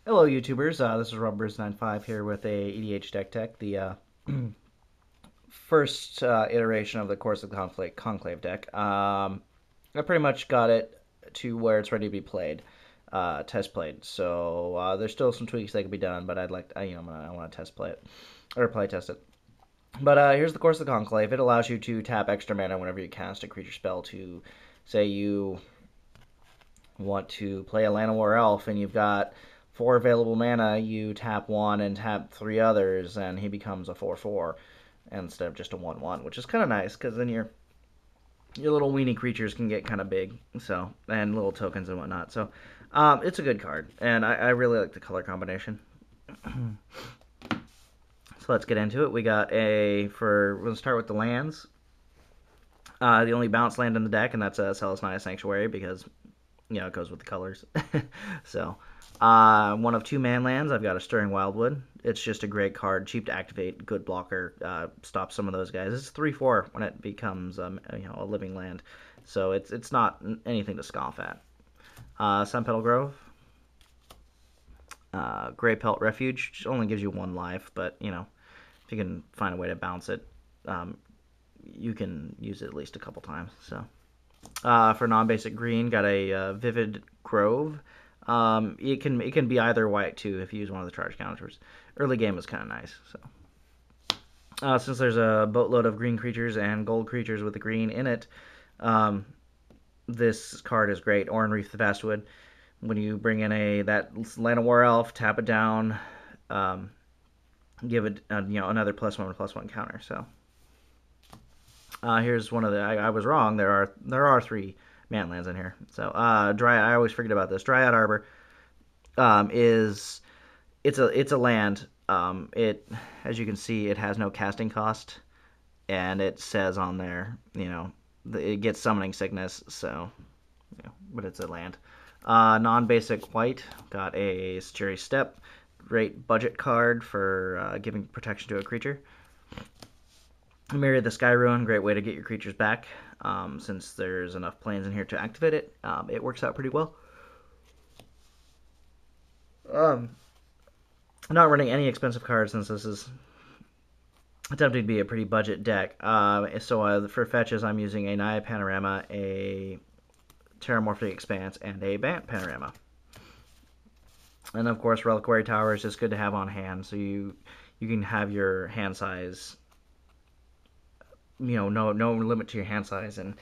Hello, YouTubers. This is Rubbers95 here with a EDH Deck Tech, the first iteration of the Course of Conclave deck. I pretty much got it to where it's ready to be played, test played. So there's still some tweaks that can be done, but I'd like, I want to test play it or play test it. But here's the Course of the Conclave. It allows you to tap extra mana whenever you cast a creature spell to, say, you want to play a Llanowar Elf and you've got 4 available mana, you tap one and tap 3 others, and he becomes a 4/4 instead of just a 1/1, which is kind of nice because then your little weenie creatures can get kind of big, so and little tokens and whatnot. So it's a good card, and I really like the color combination. So let's get into it. We got we're going to start with the lands. The only bounce land in the deck, and that's a Celestine Sanctuary because it goes with the colors. So, one of 2 man lands. I've got a Stirring Wildwood. It's just a great card, cheap to activate, good blocker, stops some of those guys. It's 3/4 when it becomes a living land, so it's not anything to scoff at. Sunpetal Grove, Grey Pelt Refuge only gives you 1 life, but if you can find a way to bounce it, you can use it at least a couple times. So. For non-basic green, got a Vivid Grove. It can be either white too if you use one of the charge counters. Early game is kind of nice. So since there's a boatload of green creatures and gold creatures with the green in it, this card is great. Oran Reef the Vastwood. When you bring in that Llanowar Elf, tap it down, give it another +1/+1 counter. So. Here's one of the. I was wrong. There are 3 man lands in here. So I always forget about this. Dryad Arbor it's a land. As you can see, it has no casting cost, and it says on there it gets Summoning Sickness. So but it's a land. Non-basic white, got a Cherry Step. Great budget card for giving protection to a creature. Myriad the Sky Ruin, great way to get your creatures back. Since there's enough planes in here to activate it, it works out pretty well. I'm not running any expensive cards since this is attempting to be a pretty budget deck. So for fetches, I'm using a Naya Panorama, a Terramorphic Expanse, and a Bant Panorama. And of course, Reliquary Tower is just good to have on hand, so you can have your hand size. No limit to your hand size, and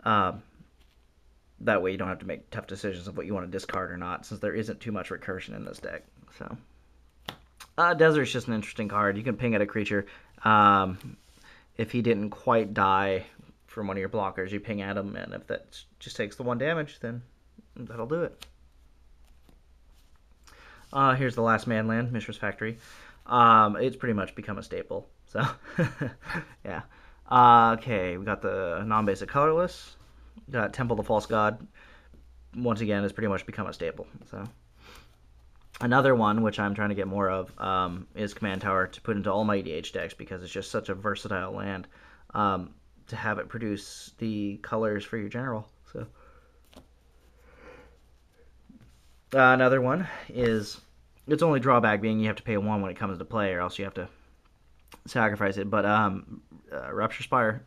that way you don't have to make tough decisions of what you want to discard or not, since there isn't too much recursion in this deck. So Desert's just an interesting card. You can ping at a creature. If he didn't quite die from one of your blockers, you ping at him, and if that just takes the 1 damage, then that'll do it. Here's the last man land, Mishra's Factory. It's pretty much become a staple. So yeah. Okay, we got the non-basic colorless. Got Temple of the False God. Once again, has pretty much become a staple. So another one, which I'm trying to get more of, is Command Tower to put into all my EDH decks because it's just such a versatile land to have it produce the colors for your general. So another one is its only drawback being you have to pay 1 when it comes to play, or else you have to sacrifice it. But Rupture Spire,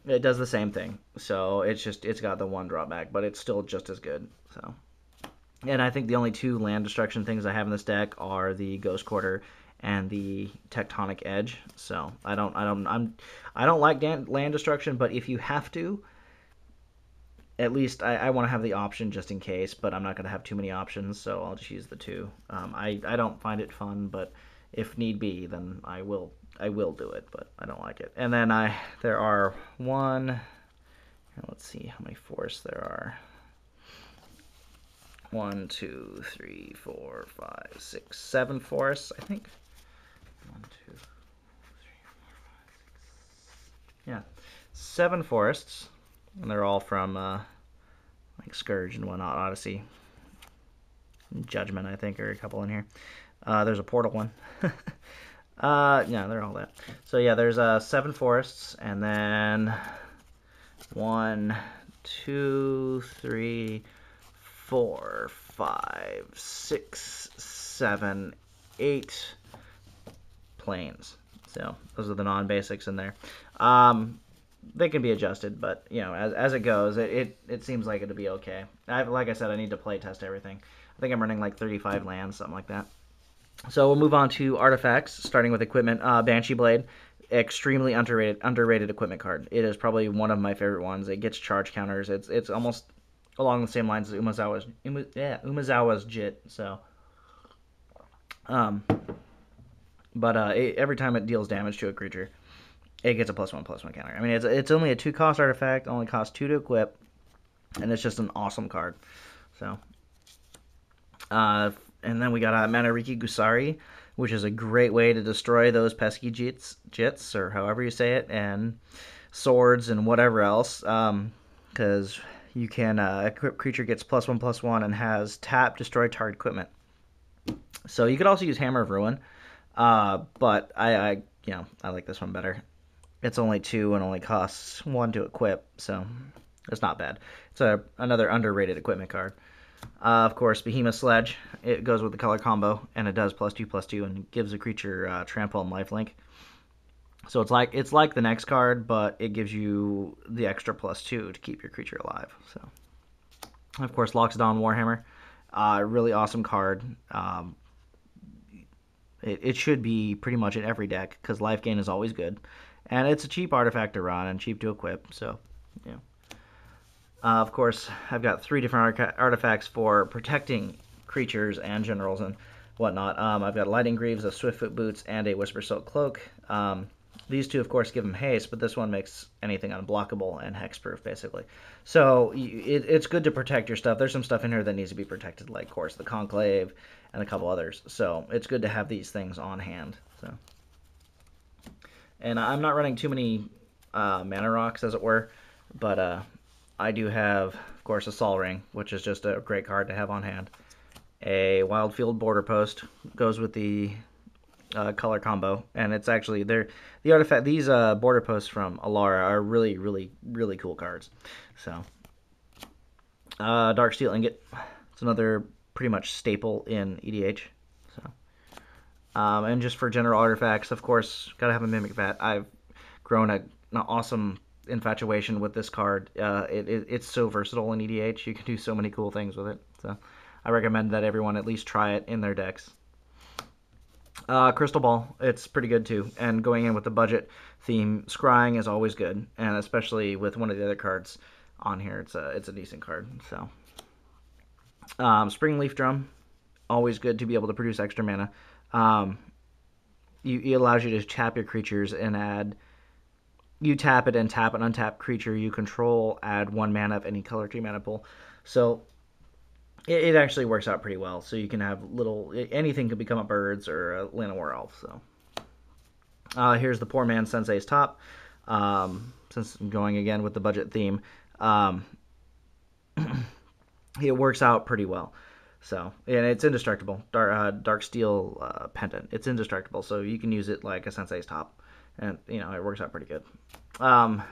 it does the same thing. So it's got the 1 drawback, but it's still just as good. So, and I think the only 2 land destruction things I have in this deck are the Ghost Quarter and the Tectonic Edge. So I don't like land destruction, but if you have to, at least I want to have the option just in case. But I'm not going to have too many options, so I'll just use the 2. I don't find it fun, but if need be, then I will do it, but I don't like it. And then there are let's see how many forests there are. 1, 2, 3, 4, 5, 6, 7 forests, I think. 1, 2, 3, 4, 5, 6. Yeah, 7 forests, and they're all from like Scourge and whatnot, Odyssey, Judgment, I think, are a couple in here. There's a portal one. Yeah, they're all that. So yeah, there's 7 forests, and then 1, 2, 3, 4, 5, 6, 7, 8 planes. So those are the non-basics in there. They can be adjusted, but you know, as it goes, it seems like it'll be okay. Like I said, I need to play test everything. I think I'm running like 35 lands, something like that. So we'll move on to artifacts, starting with equipment. Banshee Blade, extremely underrated equipment card. It is probably one of my favorite ones. It gets charge counters. It's almost along the same lines as Umezawa's Jit. So, every time it deals damage to a creature, it gets a +1/+1 counter. I mean, it's only a 2-cost artifact, only costs 2 to equip, and it's just an awesome card. So, and then we got Manariki Gusari, which is a great way to destroy those pesky jits, or however you say it, and swords and whatever else, because you can equip creature gets +1/+1 and has tap destroy target equipment. So you could also use Hammer of Ruin, but I like this one better. It's only 2 and only costs 1 to equip, so it's not bad. It's another underrated equipment card. Of course, Behemoth Sledge. It goes with the color combo, and it does +2/+2, and gives a creature trample and lifelink. So it's like the next card, but it gives you the extra +2 to keep your creature alive. So, of course, Loxodon Warhammer. Really awesome card. It should be pretty much in every deck, because life gain is always good. And it's a cheap artifact to run and cheap to equip, so, yeah. Of course, I've got 3 different artifacts for protecting creatures and generals and whatnot. I've got Lightning Greaves, a Swiftfoot Boots, and a Whisper Silk Cloak. These 2, of course, give them haste, but this one makes anything unblockable and hexproof, basically. So it's good to protect your stuff. There's some stuff in here that needs to be protected, like, of course, the Conclave and a couple others. So it's good to have these things on hand. So, and I'm not running too many mana rocks, as it were, but I do have, of course, a Sol Ring, which is just a great card to have on hand. A Wildfield Border Post goes with the color combo, and it's actually the artifact. These border posts from Alara are really, really, really cool cards. So, Dark Steel Ingot. It's another pretty much staple in EDH. So, and just for general artifacts, of course, gotta have a Mimic Vat. I've grown an awesome infatuation with this card. It's so versatile in EDH. You can do so many cool things with it. So I recommend that everyone at least try it in their decks. Crystal Ball, it's pretty good too. And going in with the budget theme, Scrying is always good, and especially with one of the other cards on here, it's a decent card. So Spring Leaf Drum, always good to be able to produce extra mana. It allows you to tap your creatures and add. You tap it and tap an untapped creature you control, add 1 mana of any color to your mana pool. So it actually works out pretty well. So you can have anything can become a birds or a Llanowar Elf. So here's the Poor Man Sensei's Top. Since I'm going again with the budget theme, it works out pretty well. So, and it's indestructible. Dark Steel Pendant. It's indestructible, so you can use it like a Sensei's Top. And, it works out pretty good. I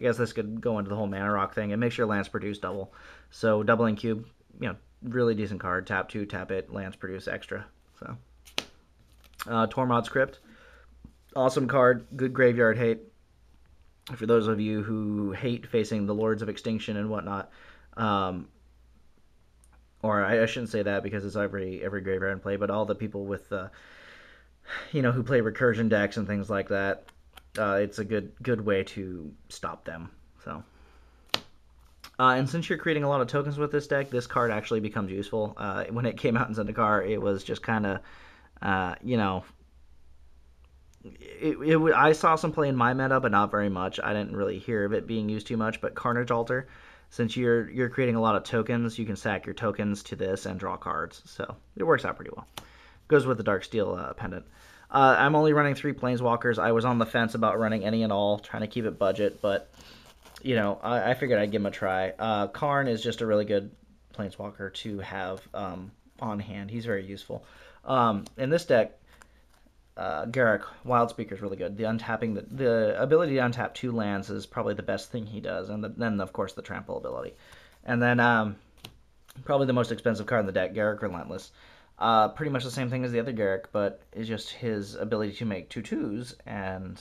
guess this could go into the whole Mana Rock thing. It makes your lands produce double. So, doubling cube, really decent card. Tap 2, tap it, lands produce extra. So, Tormod's Crypt. Awesome card. Good graveyard hate. For those of you who hate facing the Lords of Extinction and whatnot. Or I shouldn't say that because it's every graveyard in play, but all the people with who play recursion decks and things like that, it's a good way to stop them. So, and since you're creating a lot of tokens with this deck, this card actually becomes useful. When it came out in Zendikar, it was just kind of, I saw some play in my meta, but not very much. I didn't really hear of it being used too much. But Carnage Altar, since you're creating a lot of tokens, you can sack your tokens to this and draw cards. So it works out pretty well. Goes with the Dark Steel Pendant. I'm only running 3 Planeswalkers. I was on the fence about running any and all, trying to keep it budget, but, I figured I'd give him a try. Karn is just a really good Planeswalker to have on hand. He's very useful. In this deck, Garruk, Wildspeaker is really good. The ability to untap 2 lands is probably the best thing he does, and then, of course, the Trample ability. And then, probably the most expensive card in the deck, Garruk Relentless. Pretty much the same thing as the other Garrick, but it's just his ability to make 2/2s and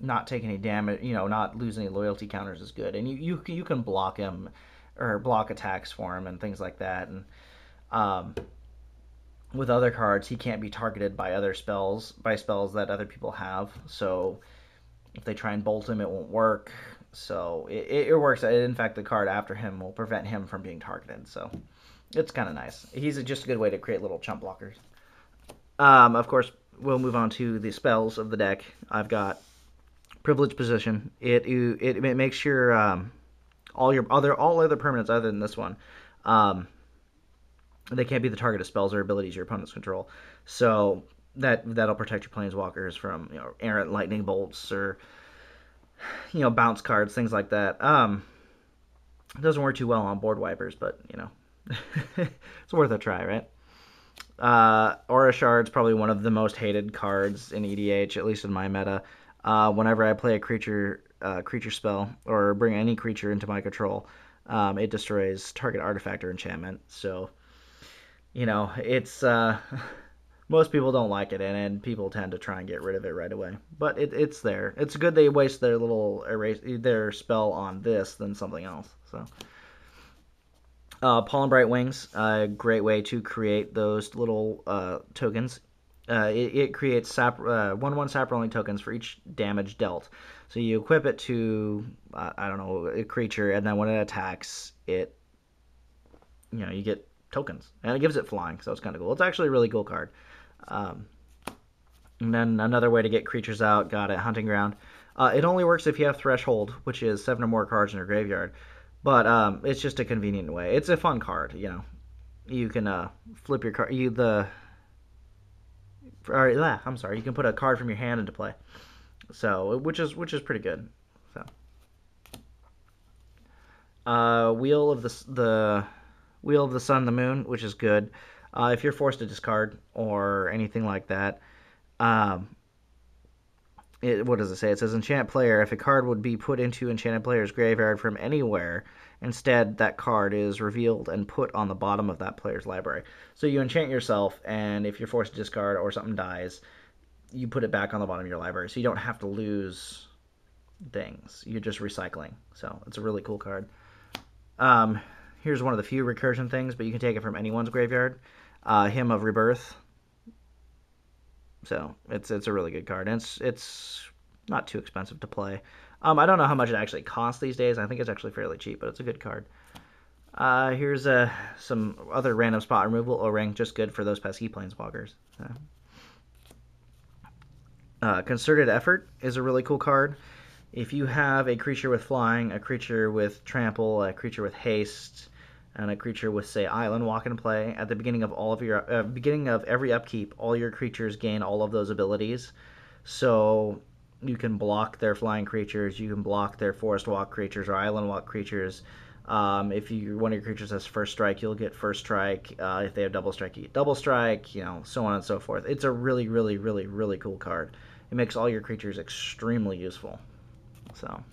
not take any damage, not lose any loyalty counters is good. And you can block him or block attacks for him and things like that. And um, with other cards, he can't be targeted by spells that other people have. So if they try and bolt him, it won't work. So it works. In fact, the card after him will prevent him from being targeted. So it's kind of nice. He's just a good way to create little chump blockers. Of course, we'll move on to the spells of the deck. I've got Privileged Position. It makes your all other permanents other than this one. They can't be the target of spells or abilities your opponents control. So that'll protect your planeswalkers from errant lightning bolts or bounce cards, things like that. It doesn't work too well on board wipers, but it's worth a try, right? Aura Shard's probably one of the most hated cards in EDH, at least in my meta. Whenever I play a creature spell or bring any creature into my control, it destroys target artifact or enchantment. So, it's most people don't like it, and people tend to try and get rid of it right away. But it's there. It's good they waste their spell on this than something else. So. Pollen Bright Wings, a great way to create those little tokens. It creates 1/1 sap rolling tokens for each damage dealt. So you equip it to, I don't know, a creature, and then when it attacks, you get tokens. And it gives it flying, so it's kind of cool. It's actually a really cool card. And then another way to get creatures out, got it, Hunting Ground. It only works if you have Threshold, which is 7 or more cards in your graveyard. But it's just a convenient way. It's a fun card, You can flip your card. I'm sorry. You can put a card from your hand into play. So which is pretty good. So Wheel of the Sun and the Moon, which is good. If you're forced to discard or anything like that, what does it say? It says enchant player. If a card would be put into enchanted player's graveyard from anywhere, instead that card is revealed and put on the bottom of that player's library. So you enchant yourself, and if you're forced to discard or something dies, you put it back on the bottom of your library. So you don't have to lose things. You're just recycling. So it's a really cool card. Here's one of the few recursion things, but you can take it from anyone's graveyard. Hymn of Rebirth. So it's a really good card, and it's not too expensive to play. I don't know how much it actually costs these days. I think it's actually fairly cheap, but it's a good card. Here's some other random spot removal. O-Ring, just good for those pesky planeswalkers. Concerted Effort is a really cool card. If you have a creature with flying, a creature with trample, a creature with haste, and a creature with, say, Island Walk in play, at the beginning of beginning of every upkeep, all your creatures gain all of those abilities. So you can block their flying creatures, you can block their Forest Walk creatures or Island Walk creatures. If one of your creatures has first strike, you'll get first strike. If they have double strike, you get double strike. So on and so forth. It's a really, really, really, really cool card. It makes all your creatures extremely useful. So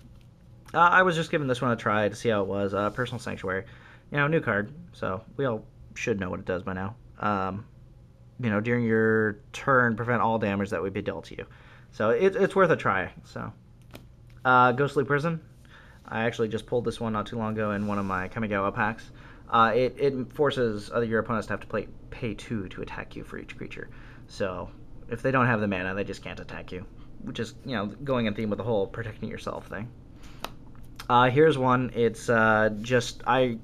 I was just giving this one a try to see how it was. Personal Sanctuary. New card, so we all should know what it does by now. During your turn, prevent all damage that would be dealt to you. So it's worth a try. So, Ghostly Prison. I actually just pulled this one not too long ago in one of my Kamigawa packs. It forces your opponents to have to pay 2 to attack you for each creature. So if they don't have the mana, they just can't attack you. Which is, going in theme with the whole protecting yourself thing. Here's one. It's I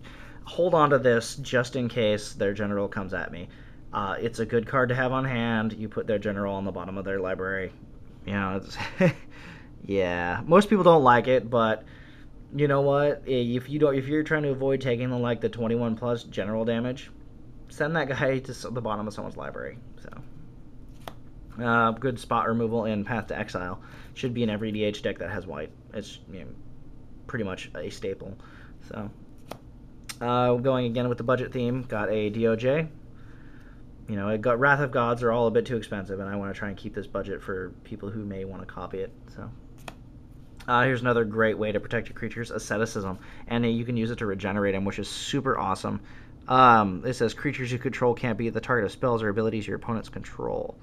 hold on to this just in case their general comes at me. It's a good card to have on hand. You put their general on the bottom of their library. It's yeah. Most people don't like it, but you know what? If you're trying to avoid taking the 21 plus general damage, send that guy to the bottom of someone's library. So good spot removal in Path to Exile. Should be in every EDH deck that has white. It's pretty much a staple. So going again with the budget theme, got a DOJ. It got Wrath of Gods are all a bit too expensive, and I want to try and keep this budget for people who may want to copy it. So here's another great way to protect your creatures, Asceticism, and you can use it to regenerate them, which is super awesome. It says creatures you control can't be the target of spells or abilities your opponents control.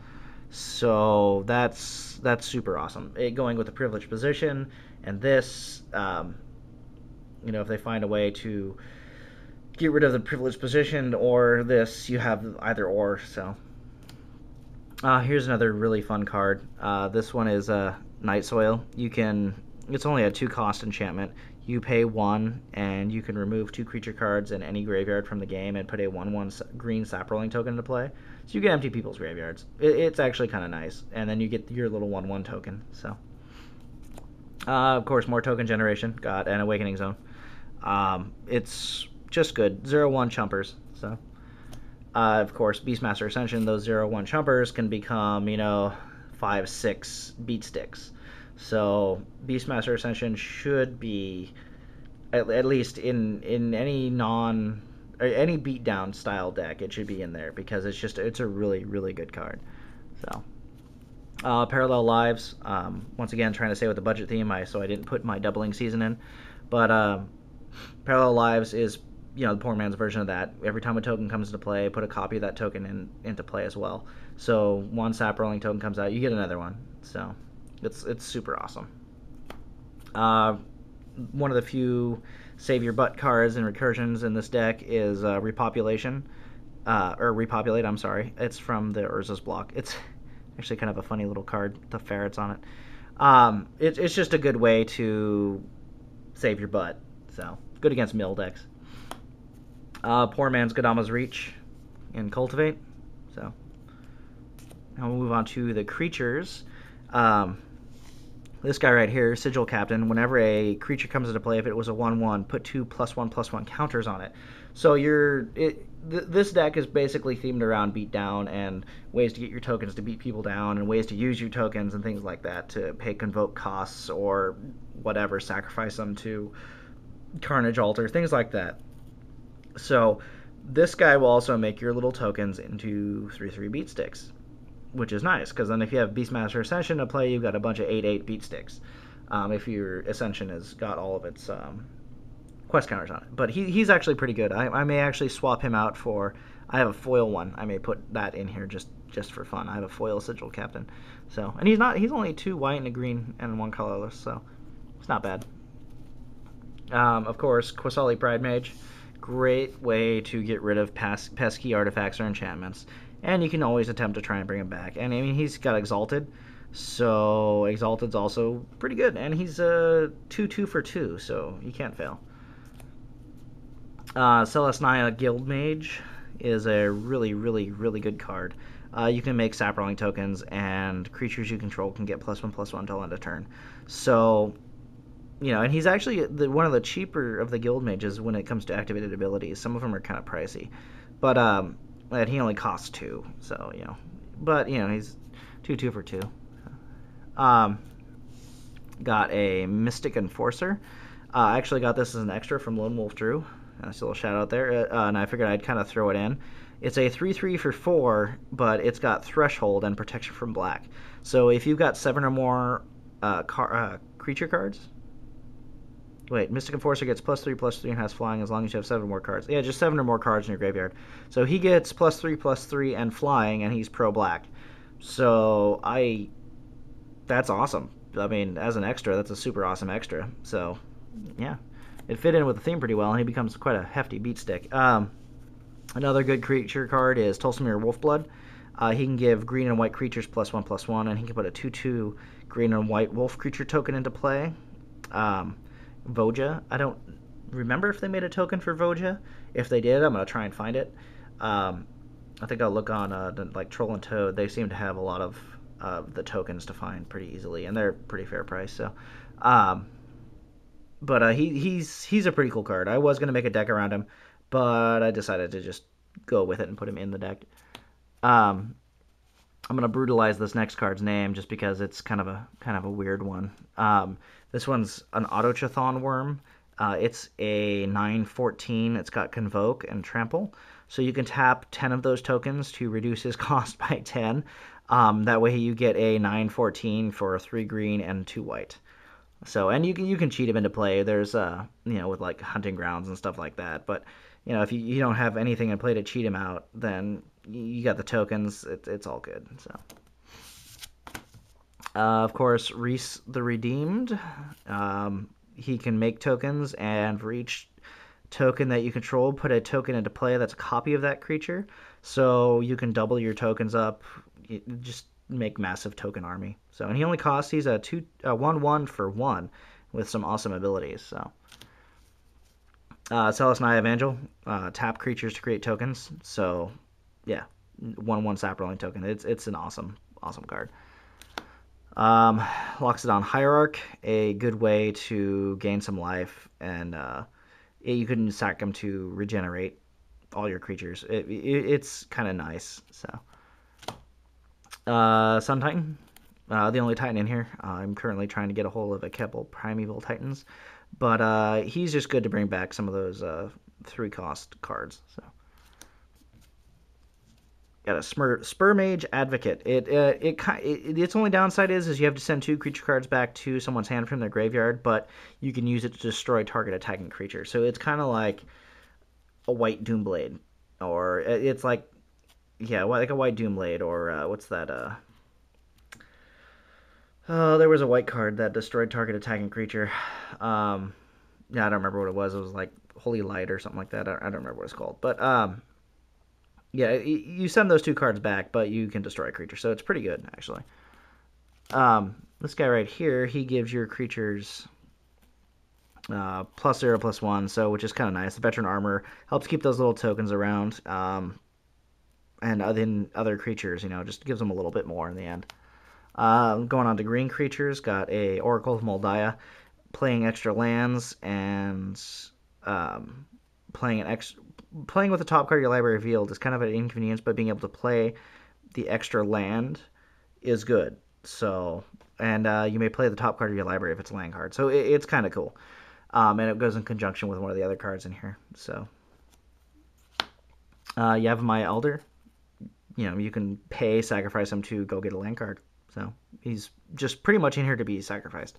So that's super awesome. Going with the privileged position, and this, if they find a way to get rid of the privileged position or this, you have either or. So here's another really fun card. This one is Night Soil. It's only a 2-cost enchantment. You pay 1, and you can remove 2 creature cards in any graveyard from the game and put a 1/1 green sap rolling token into play. So you can empty people's graveyards. It's actually kind of nice. And then you get your little 1/1 token. So, of course, more token generation. Got an Awakening Zone. It's just good. 0/1 chumpers. So, of course, Beastmaster Ascension, those 0/1 chumpers can become, 5/6 beat sticks. So Beastmaster Ascension should be, at least in any any beatdown style deck, it should be in there because it's a really, really good card. So Parallel Lives, once again trying to stay with the budget theme, so I didn't put my doubling season in, but Parallel Lives is the poor man's version of that. Every time a token comes into play, put a copy of that token into play as well. So one sap rolling token comes out, you get another one. So it's super awesome. One of the few save your butt cards and recursions in this deck is Repopulation, or Repopulate. I'm sorry, it's from the Urza's block. It's actually kind of a funny little card. The ferrets on it. It's just a good way to save your butt. So good against mill decks. Poor man's Godama's Reach and Cultivate. So now we'll move on to the creatures. This guy right here, Sigil Captain, whenever a creature comes into play, if it was a 1/1, put 2 +1/+1 counters on it. So this deck is basically themed around beat down and ways to get your tokens to beat people down and ways to use your tokens and things like that to pay convoke costs or whatever, sacrifice them to Carnage Altar, things like that. So this guy will also make your little tokens into 3/3 beat sticks, which is nice, because then if you have Beastmaster Ascension to play, you've got a bunch of 8/8 beat sticks. If your Ascension has got all of its quest counters on it. But he's actually pretty good. I may actually swap him out for... I have a foil one. I may put that in here just for fun. I have a foil Sigil Captain. So, and he's only 2 white and a green and 1 colorless, so it's not bad. Of course, Qasali Pride Mage. Great way to get rid of pesky artifacts or enchantments. And you can always attempt to try and bring him back. And I mean, he's got Exalted, so Exalted's also pretty good. And he's a 2/2 for 2, so you can't fail. Celestia Guild Mage is a really, really, really good card. You can make sap rolling tokens, and creatures you control can get +1/+1 till end of turn. So, and he's actually one of the cheaper of the Guild Mages when it comes to activated abilities. Some of them are kind of pricey, but and he only costs 2, so but he's 2/2 for 2. Got a Mystic Enforcer. I actually got this as an extra from Lone Wolf Drew. That's a little shout out there, and I figured I'd kind of throw it in. It's a 3/3 for 4, but it's got Threshold and Protection from Black. So if you've got 7 or more creature cards. Wait, Mystic Enforcer gets +3/+3 and has flying as long as you have 7 more cards. Yeah, just 7 or more cards in your graveyard. So he gets +3/+3 and flying, and he's pro-black. So that's awesome. I mean, as an extra, that's a super awesome extra. So, yeah. It fit in with the theme pretty well, and he becomes quite a hefty beat stick. Another good creature card is Tulsimir Wolfblood. He can give green and white creatures +1/+1, and he can put a 2/2 green and white wolf creature token into play. Voja. I don't remember if they made a token for Voja. If they did, I'm going to try and find it. I think I'll look on like Troll and Toad. They seem to have a lot of the tokens to find pretty easily, and they're pretty fair price. So, but he's a pretty cool card. I was going to make a deck around him, but I decided to just go with it and put him in the deck. I'm going to brutalize this next card's name just because it's kind of a weird one. This one's an Autochathon Worm. It's a 9/14. It's got Convoke and Trample. So you can tap 10 of those tokens to reduce his cost by 10. That way you get a 9/14 for 3 green and 2 white. So, and you can cheat him into play. There's with like Hunting Grounds and stuff like that. But you know, if you don't have anything in play to cheat him out, then you got the tokens. It's all good. So, of course, Reese the Redeemed. He can make tokens, and for each token that you control, put a token into play that's a copy of that creature. So you can double your tokens up. Just make massive token army. So, and he only costs, he's a 1/1 for 1 with some awesome abilities. So, Celestia Evangel, tap creatures to create tokens. So, yeah, 1/1 sap rolling token. It's an awesome card. Loxodon Hierarch, a good way to gain some life, and you can sack them to regenerate all your creatures. It's kind of nice. So, Sun Titan, the only Titan in here. I'm currently trying to get a hold of a couple Primeval Titans, but he's just good to bring back some of those 3-cost cards. So, got a Spur Mage Advocate. Its only downside is you have to send 2 creature cards back to someone's hand from their graveyard, but you can use it to destroy target attacking creature. So it's kind of like a white Doomblade, or it's like, yeah, like a white Doomblade, or what's that? Oh, there was a white card that destroyed target attacking creature. Yeah, I don't remember what it was. It was like Holy Light or something like that. I don't remember what it's called, but yeah, you send those 2 cards back, but you can destroy a creature, so it's pretty good, actually. This guy right here, he gives your creatures +0, +1, so which is kind of nice. The Veteran Armor helps keep those little tokens around, and then other creatures, you know, just gives them a little bit more in the end. Going on to green creatures, got a Oracle of Moldiah, playing extra lands, and playing with the top card of your library revealed is kind of an inconvenience, but being able to play the extra land is good. So, and you may play the top card of your library if it's a land card. So it's kind of cool. And it goes in conjunction with one of the other cards in here. So, you have my Elder. You know, you can sacrifice him to go get a land card. So he's just pretty much in here to be sacrificed.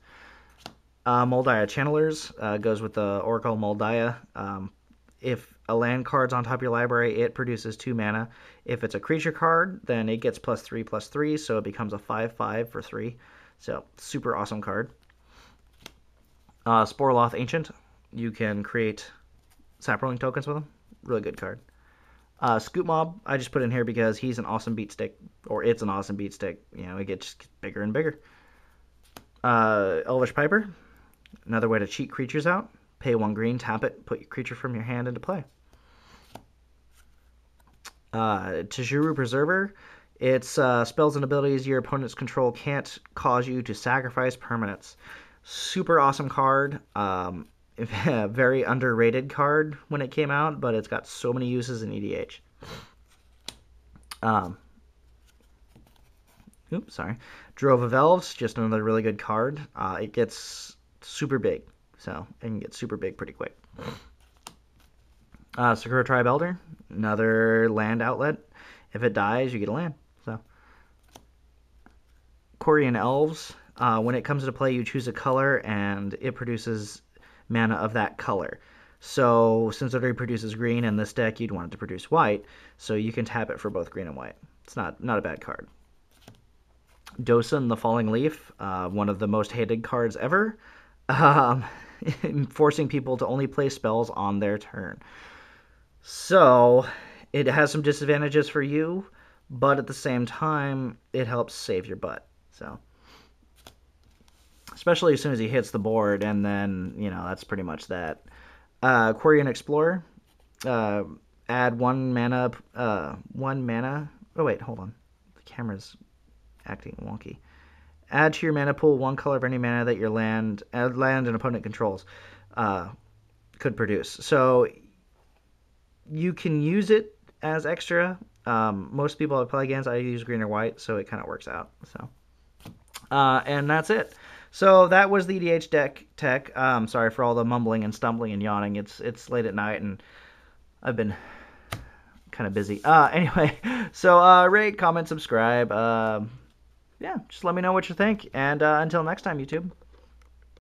Moldiah Channelers goes with the Oracle Moldiah. If a land card's on top of your library, it produces 2 mana. If it's a creature card, then it gets +3/+3, so it becomes a 5/5 for 3. So, super awesome card. Sporloth Ancient, you can create sap rolling tokens with him. Really good card. Scoop Mob, I just put in here because he's an awesome beat stick, or it's an awesome beat stick. You know, it gets bigger and bigger. Elvish Piper, another way to cheat creatures out. Pay 1 green, tap it, put your creature from your hand into play. Tajuru Preserver. Its spells and abilities your opponent's control can't cause you to sacrifice permanents. Super awesome card. Very underrated card when it came out, but it's got so many uses in EDH. Oops, sorry. Drove of Elves, just another really good card. It gets super big. So it can get super big pretty quick. Sakura Tribe Elder, another land outlet. If it dies, you get a land. So Quirion Elves, when it comes to play, you choose a color and it produces mana of that color. So since it already produces green in this deck, you'd want it to produce white. So you can tap it for both green and white. It's not a bad card. Dosun the Falling Leaf, one of the most hated cards ever. Forcing people to only play spells on their turn. So it has some disadvantages for you, but at the same time, it helps save your butt. So, especially as soon as he hits the board, and then, you know, that's pretty much that. Quirion Explorer, add 1 mana, oh wait, hold on. The camera's acting wonky. Add to your mana pool 1 color of any mana that your land an opponent controls could produce. So you can use it as extra. Most people I play against, I use green or white, so it kind of works out. So, and that's it. So that was the EDH deck tech. Sorry for all the mumbling and stumbling and yawning. It's late at night and I've been kind of busy. Anyway, so rate, comment, subscribe. Yeah, just let me know what you think. And until next time, YouTube.